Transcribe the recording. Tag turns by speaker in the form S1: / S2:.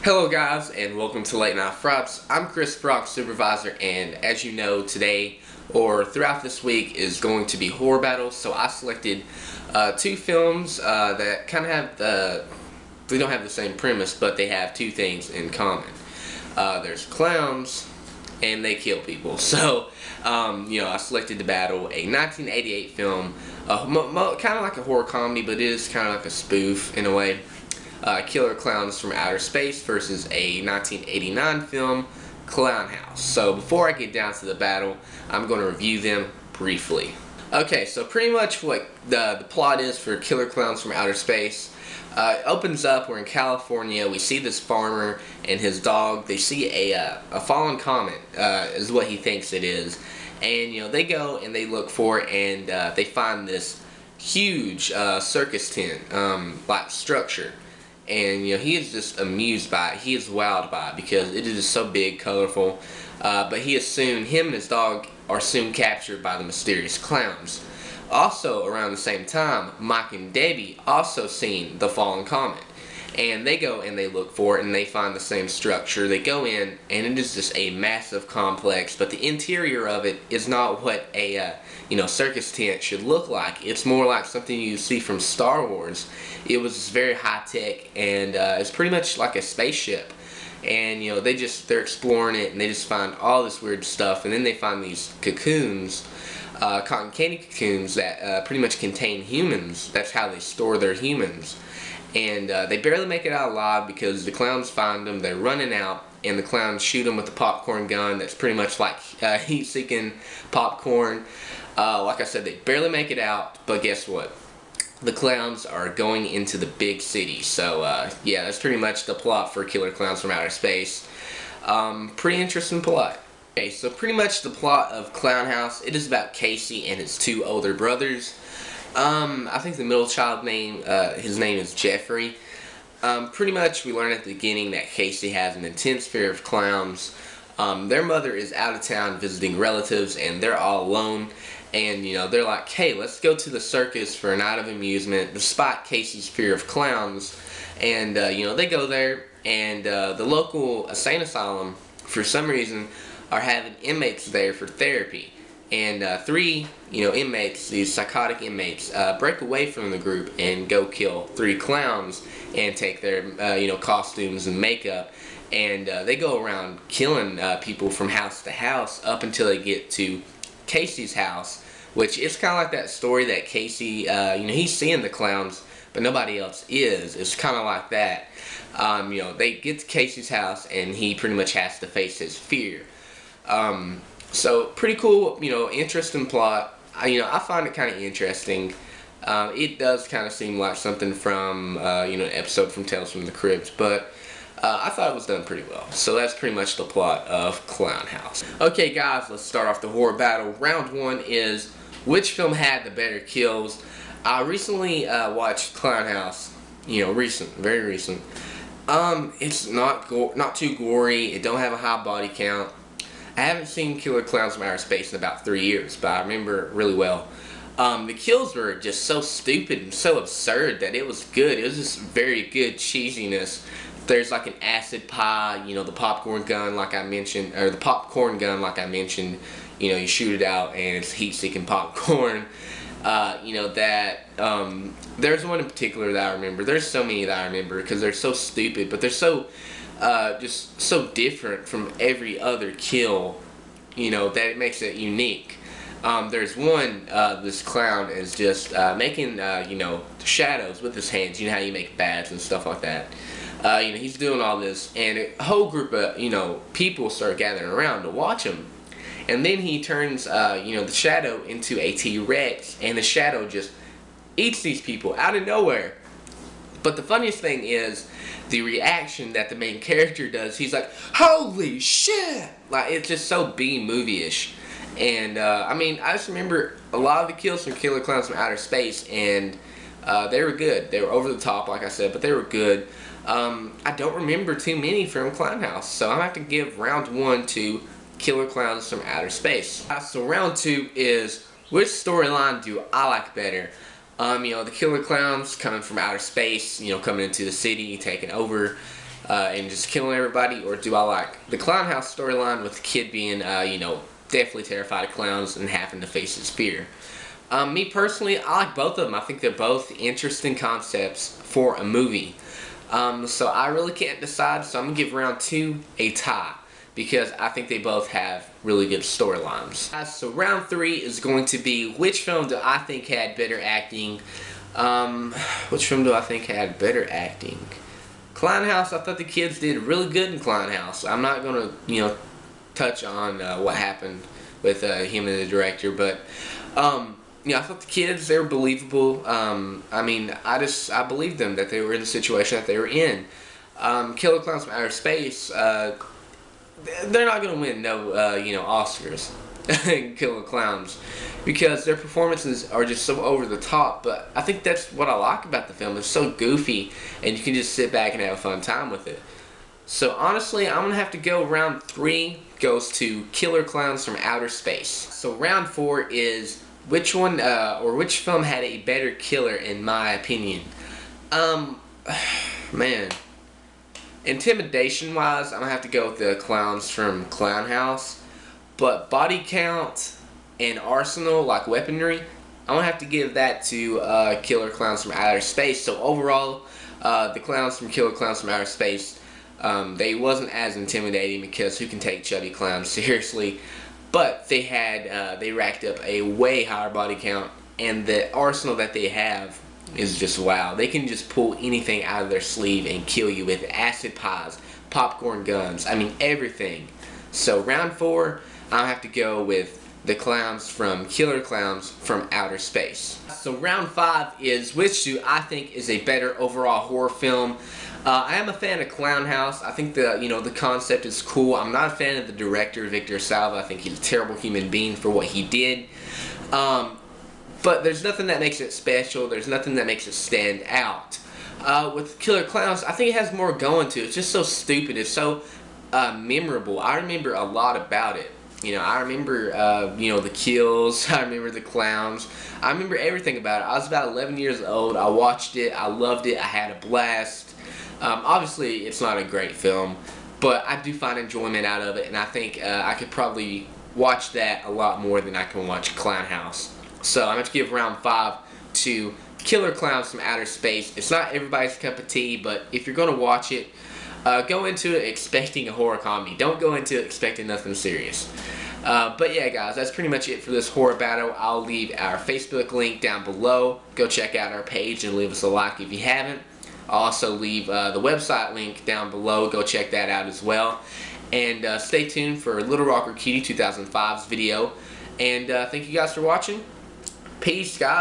S1: Hello guys, and welcome to Late Night Frights. I'm Chris Brock, Supervisor, and as you know, today or throughout this week is going to be horror battles. So I selected two films that kind of have they don't have the same premise, but they have two things in common. There's clowns and they kill people. So I selected to battle a 1988 film, kind of like a horror comedy, but it is kind of like a spoof in a way. Killer Clowns from Outer Space versus a 1989 film, Clownhouse. So before I get down to the battle, I'm going to review them briefly. Okay, so pretty much what the plot is for Killer Clowns from Outer Space. It opens up, we're in California, we see this farmer and his dog. They see a fallen comet, is what he thinks it is. And they go and they look for it, and they find this huge circus tent, like structure. And he is just amused by it. He is wowed by it because it is just so big, colorful. But him and his dog are soon captured by the mysterious clowns. Also, around the same time, Mike and Debbie also seen the fallen comet. And they go and they look for it and they find the same structure. They go in and it is just a massive complex, but the interior of it is not what a circus tent should look like. It's more like something you see from Star Wars. It was just very high tech, and it's pretty much like a spaceship. And they're exploring it and they just find all this weird stuff, and then they find these cocoons, cotton candy cocoons that pretty much contain humans. That's how they store their humans. And they barely make it out alive because the clowns find them, they're running out, and the clowns shoot them with the popcorn gun that's pretty much like heat-seeking popcorn. Like I said, they barely make it out, but guess what? The clowns are going into the big city. So yeah, that's pretty much the plot for Killer Clowns from Outer Space. Pretty interesting plot. Okay, so pretty much the plot of Clownhouse, it is about Casey and his two older brothers. I think the middle child name, his name is Jeffrey. Pretty much we learn at the beginning that Casey has an intense fear of clowns. Their mother is out of town visiting relatives and they're all alone. And they're like, hey, let's go to the circus for a night of amusement despite Casey's fear of clowns. And they go there, and the local insane asylum for some reason are having inmates there for therapy. And three inmates, these psychotic inmates, break away from the group and go kill three clowns and take their costumes and makeup, and they go around killing people from house to house up until they get to Casey's house, which is kind of like that story that Casey, he's seeing the clowns but nobody else is. It's kind of like that. They get to Casey's house and he pretty much has to face his fear. So pretty cool, interesting plot. I find it kind of interesting. It does kind of seem like something from, an episode from Tales from the Crypt, but I thought it was done pretty well. So that's pretty much the plot of Clownhouse. Okay guys, let's start off the horror battle. Round one is which film had the better kills. I recently watched Clownhouse, very recent. It's not too gory, it don't have a high body count. I haven't seen Killer Clowns from Outer Space in about 3 years, but I remember it really well. The kills were just so stupid and so absurd that it was good. It was just very good cheesiness. There's like an acid pie, the popcorn gun like I mentioned, or the popcorn gun like I mentioned. You shoot it out and it's heat-seeking popcorn. There's one in particular that I remember. There's so many that I remember because they're so stupid, but they're so just so different from every other kill, that it makes it unique. There's one, this clown is just making, shadows with his hands. You know how you make bats and stuff like that. He's doing all this, and a whole group of, people start gathering around to watch him. And then he turns, the shadow into a T-Rex, and the shadow just eats these people out of nowhere. But the funniest thing is the reaction that the main character does. He's like, holy shit! Like, it's just so B-movie-ish. And, I just remember a lot of the kills from Killer Clowns from Outer Space, and they were good. They were over the top, like I said, but they were good. I don't remember too many from Clownhouse, so I'm going to have to give round one to Killer Clowns from Outer Space. So round two is, which storyline do I like better? The Killer Clowns coming from outer space, coming into the city, taking over. and just killing everybody, or do I like the Clownhouse storyline with the kid being, you know, definitely terrified of clowns and having to face his fear? Me personally, I like both of them. I think they're both interesting concepts for a movie. So I really can't decide, so I'm going to give round 2 a tie, because I think they both have really good storylines. So round 3 is going to be, which film do I think had better acting? Which film do I think had better acting? Clownhouse. I thought the kids did really good in Clownhouse. I'm not going to, you know, touch on what happened with him and the director, but you know, I thought the kids, they were believable. I mean, I believed them that they were in the situation that they were in. Killer Klowns from Outer Space, they're not going to win no, you know, Oscars, Killer Klowns, because their performances are just so over the top. But I think that's what I like about the film. It's so goofy, and you can just sit back and have a fun time with it. So honestly, I'm going to have to go round 3 goes to Killer Klowns from Outer Space. So round 4 is which one, or which film had a better killer in my opinion? Man. Intimidation wise, I'm going to have to go with the clowns from Clownhouse. But body count and arsenal, like weaponry, I'm going to have to give that to Killer Klowns from Outer Space. So overall, the clowns from Killer Klowns from Outer Space, they wasn't as intimidating, because who can take chubby clowns seriously? But they had, they racked up a way higher body count, and the arsenal that they have is just wow. They can just pull anything out of their sleeve and kill you with acid pies, popcorn guns, I mean everything. So round 4, I'll have to go with the clowns from Killer Klowns from Outer Space. So round 5 is which do I think is a better overall horror film. I am a fan of Clownhouse. I think the concept is cool. I'm not a fan of the director, Victor Salva. I think he's a terrible human being for what he did. But there's nothing that makes it special. There's nothing that makes it stand out. With Killer Klowns, I think it has more going to it. It's just so stupid. It's so memorable. I remember a lot about it. You know, I remember, the kills. I remember the clowns. I remember everything about it. I was about 11 years old. I watched it. I loved it. I had a blast. Obviously, it's not a great film, but I do find enjoyment out of it, and I think I could probably watch that a lot more than I can watch Clownhouse. So I'm going to give round 5 to Killer Klowns from Outer Space. It's not everybody's cup of tea, but if you're going to watch it, go into it expecting a horror comedy. Don't go into it expecting nothing serious. But yeah, guys, that's pretty much it for this horror battle. I'll leave our Facebook link down below. Go check out our page and leave us a like if you haven't. I'll also leave the website link down below. Go check that out as well. And stay tuned for Little Rocker Cutie 2005's video. And thank you guys for watching. Peace, guys.